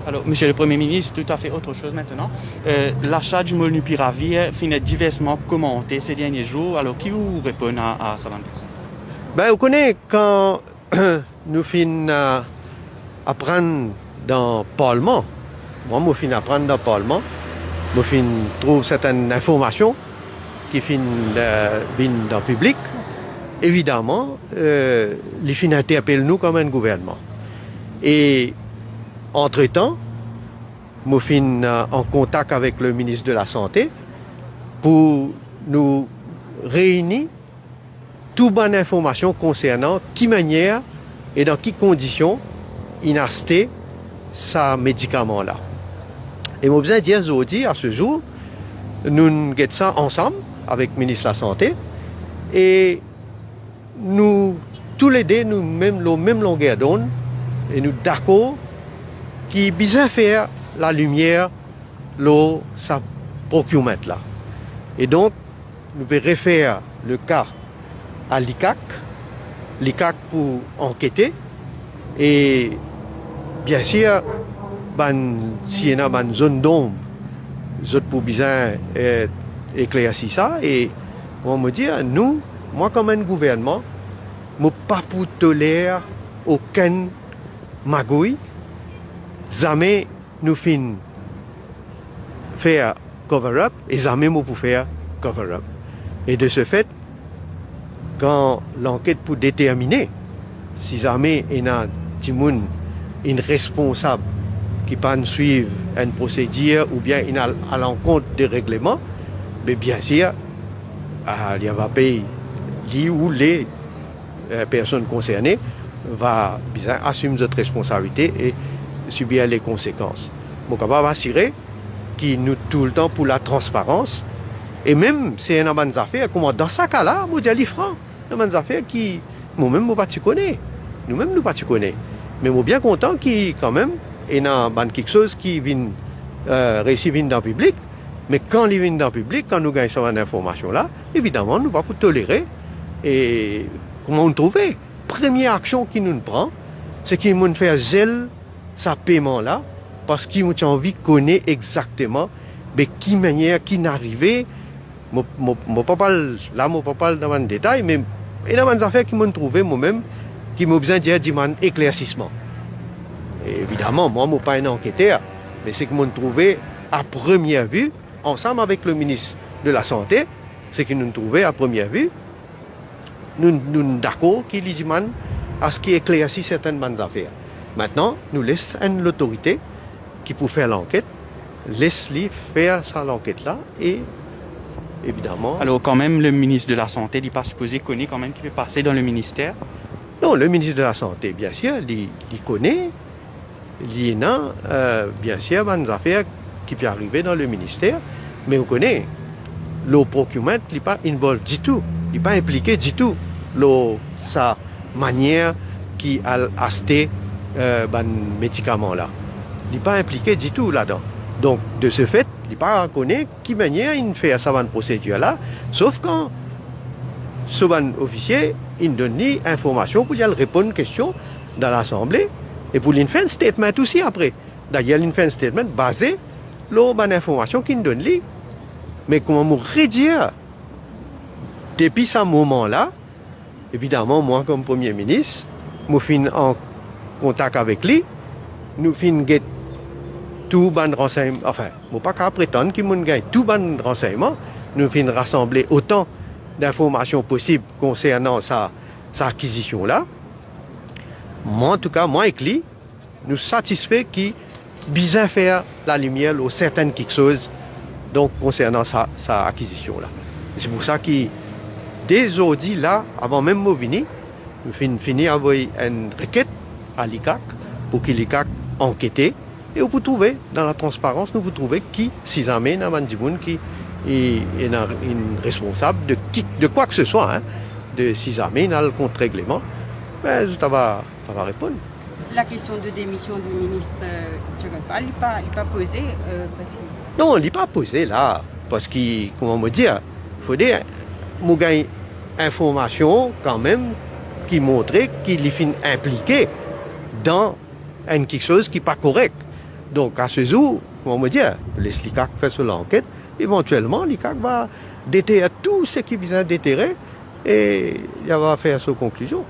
Alors, Monsieur le Premier ministre, tout à fait autre chose maintenant. L'achat du molnupiravir finit diversement commenté ces derniers jours. Alors, qui vous répond à ça? Ben, vous connaissez, quand nous finissons apprendre dans le Parlement, moi, je finis apprendre dans le Parlement, je trouve certaines informations qui finissent dans le public. Évidemment, les fins interpellent nous comme un gouvernement. Et entre-temps, je suis en contact avec le ministre de la Santé pour nous réunir toute bonne information concernant qui manière et dans quelles conditions il a acheté ce médicament-là. Et je veux dire aujourd'hui, à ce jour, nous avons ça ensemble avec le ministre de la Santé et nous, tous les deux, nous même la même longueur d'onde et nous d'accord qui bien faire la lumière ça procurement là. Et donc, nous pouvons référer le cas à l'ICAC pour enquêter et bien sûr, s'il y a une zone d'ombre, pour bien éclaircir ça et on me dit, moi comme un gouvernement, je ne peux pas pour tolérer aucune magouille. Jamais nous finissons faire cover-up et jamais nous pouvons faire cover-up. Et de ce fait, quand l'enquête pour déterminer si jamais il y a une responsable qui peut suivre une procédure ou bien il a à l'encontre des règlements, mais bien sûr, il va payer lui ou les personnes concernées va bien assumer cette responsabilité et subir les conséquences. Donc, on va assurer qu'il nous tout le temps pour la transparence. Et même, c'est une bonne affaire, comme dans ce cas-là, je dis franc, une bonne affaire qui, moi-même, je ne connais pas. Nous-mêmes, nous ne connaissons pas. Mais je suis bien content qu'il quand même, il y a quelque chose qui vient réussir dans le public. Mais quand il vient dans le public, quand nous gagnons cette information-là, évidemment, nous ne pouvons pas tolérer. Et comment on trouve? Première action qu'il nous prend, c'est qu'il nous fait gel ce paiement-là, parce qu'il a envie de connaître exactement de quelle manière, qui n'arrivait. Je ne peux pas parler dans le détail, mais il y a des affaires qui m'ont trouvé moi-même, qui m'ont besoin d'un éclaircissement. Et évidemment, moi, je ne suis pas un enquêteur, mais c'est qu'ils m'ont trouvé à première vue, ensemble avec le ministre de la Santé, c'est qu'ils nous ont trouvé à première vue. Nous sommes d'accord qu'il y a à ce qui éclaircit certaines bonnes affaires. Maintenant, nous laissons l'autorité qui peut faire l'enquête, laisse-les faire ça l'enquête-là et évidemment... Alors quand même, le ministre de la Santé n'est pas supposé connaître quand même qui peut passer dans le ministère? Non, le ministre de la Santé, bien sûr, il connaît, il y a bien sûr des affaires qui peuvent arriver dans le ministère, mais on connaît, le procurement n'est pas involvé du tout, il n'est pas impliqué du tout, sa manière qui a acheté médicament-là. Il n'est pas impliqué du tout là-dedans. Donc, de ce fait, il n'est pas reconnu qui manière il fait cette procédure-là, sauf quand ce officier il donne l'information pour lui répondre aux questions dans l'Assemblée et pour lui faire un statement aussi après. D'ailleurs, il fait un statement basé sur l'information qu'il donne lui. Mais comment me redire depuis ce moment-là, évidemment, moi comme Premier ministre, je suis en contact avec lui, nous finissons tout bon renseignement, enfin, je ne peux pas prétendre qu'il nous gagne tout bon renseignement, nous finissons rassembler autant d'informations possibles concernant sa acquisition-là. Moi, en tout cas, moi et lui, nous satisfait qu'il bien faire la lumière sur certaines quelque chose donc concernant sa acquisition-là. C'est pour ça que dès aujourd'hui, là, avant même de venir, nous finissons à envoyer une requête à l'ICAC pour que l'ICAC enquête et vous pouvez trouver dans la transparence, nous pouvons trouver qui, si jamais, il y a un qui est responsable de quoi que ce soit, hein, de si jamais il y a le contre-règlement, ben, ça va répondre. la question de démission du ministre Djagopal, il n'est pas posé parce que... Non, il n'est pas posé là. Parce qu'il, comment me dire, il faut dire, nous avons information quand même qui montrait qu'il est impliqué dans quelque chose qui n'est pas correct. Donc à ce jour, comment me dire, les LICAC fait sur l'enquête, éventuellement l'ICAC va déterrer tout ce qui vient déterrer et il va faire sa conclusion.